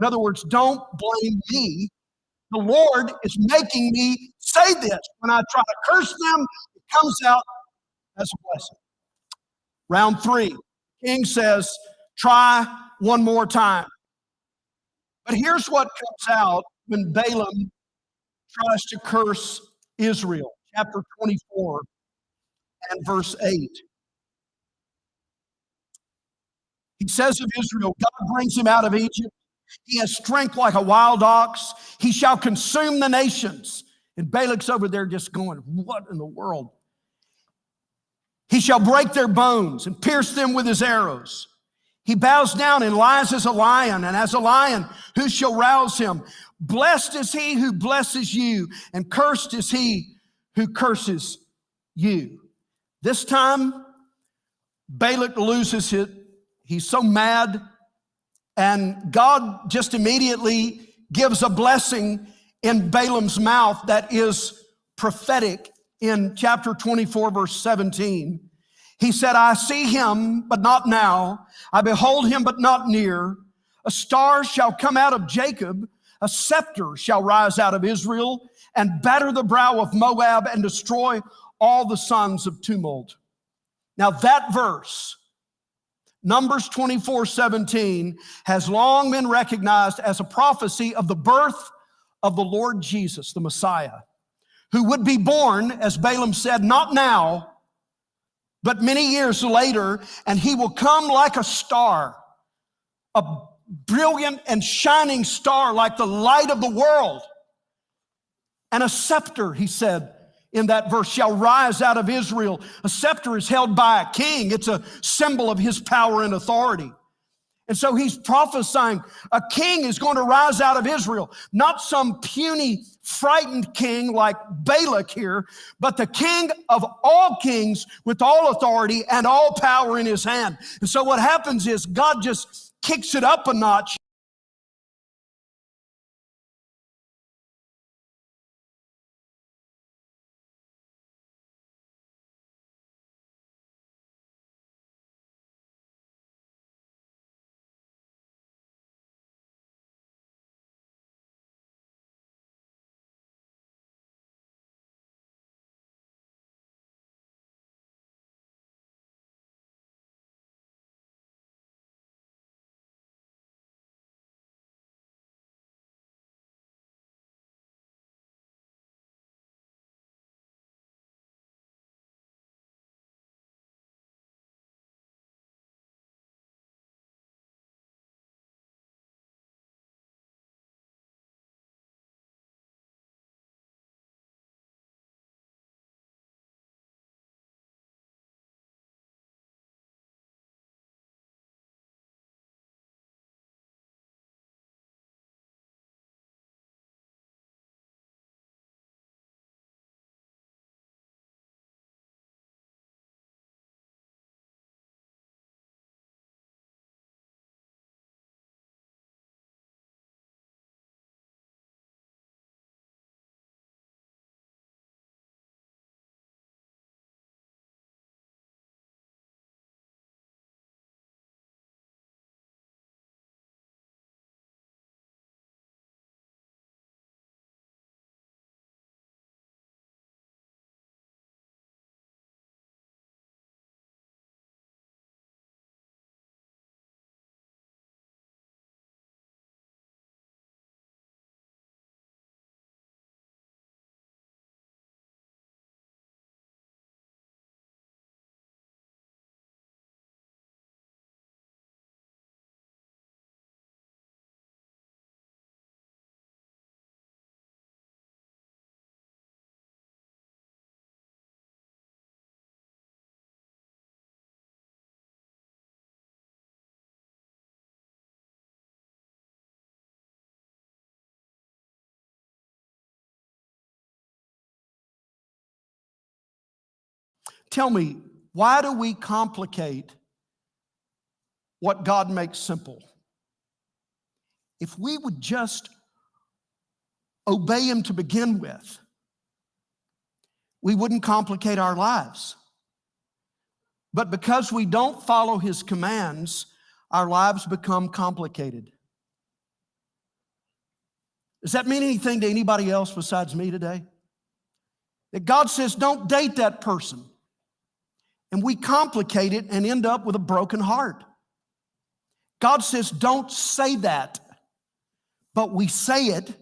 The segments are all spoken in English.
In other words, don't blame me. The Lord is making me say this. When I try to curse them, it comes out as a blessing. Round 3, king says, try one more time. But here's what comes out when Balaam tries to curse Israel. Chapter 24 and verse 8. He says of Israel, God brings him out of Egypt. He has strength like a wild ox. He shall consume the nations. And Balak's over there just going, what in the world? He shall break their bones and pierce them with his arrows. He bows down and lies as a lion, and as a lion, who shall rouse him? Blessed is he who blesses you, and cursed is he who curses you. This time, Balak loses it. He's so mad, and God just immediately gives a blessing in Balaam's mouth that is prophetic in chapter 24, verse 17. He said, I see him, but not now. I behold him, but not near. A star shall come out of Jacob. A scepter shall rise out of Israel and batter the brow of Moab and destroy all the sons of tumult. Now that verse, Numbers 24:17, has long been recognized as a prophecy of the birth of the Lord Jesus, the Messiah, who would be born, as Balaam said, not now, but many years later, and he will come like a star, a brilliant and shining star like the light of the world. And a scepter, he said in that verse, shall rise out of Israel. A scepter is held by a king. It's a symbol of his power and authority. And so he's prophesying a king is going to rise out of Israel, not some puny, frightened king like Balak here, but the king of all kings with all authority and all power in his hand. And so what happens is God just kicks it up a notch. Tell me, why do we complicate what God makes simple? If we would just obey him to begin with, we wouldn't complicate our lives. But because we don't follow his commands, our lives become complicated. Does that mean anything to anybody else besides me today? That God says, don't date that person. And we complicate it and end up with a broken heart. God says, don't say that. But we say it,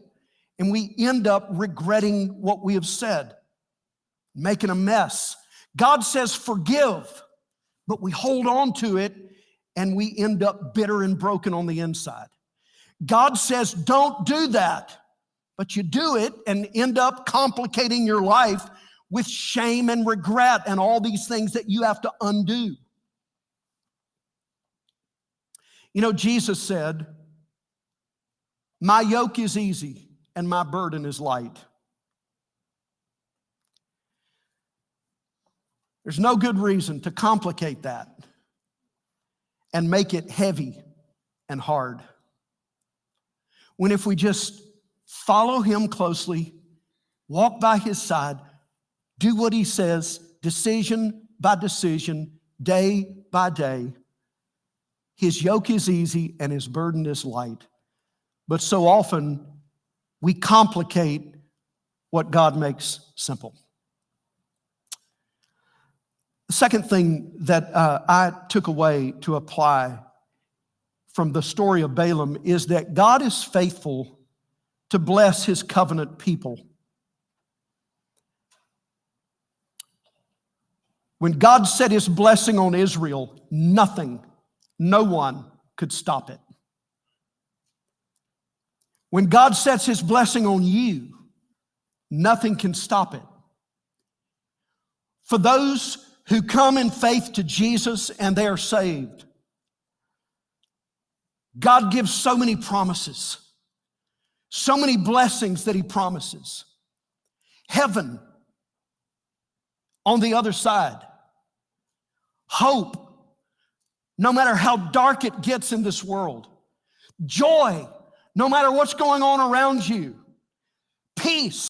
and we end up regretting what we have said, making a mess. God says, forgive, but we hold on to it, and we end up bitter and broken on the inside. God says, don't do that, but you do it and end up complicating your life with shame and regret and all these things that you have to undo. You know, Jesus said, my yoke is easy and my burden is light. There's no good reason to complicate that and make it heavy and hard. When if we just follow him closely, walk by his side, do what he says, decision by decision, day by day, his yoke is easy and his burden is light. But so often we complicate what God makes simple. The second thing that I took away to apply from the story of Balaam is that God is faithful to bless his covenant people. When God set his blessing on Israel, nothing, no one could stop it. When God sets his blessing on you, nothing can stop it. For those who come in faith to Jesus and they are saved, God gives so many promises, so many blessings that he promises. Heaven on the other side. Hope, no matter how dark it gets in this world. Joy, no matter what's going on around you. Peace,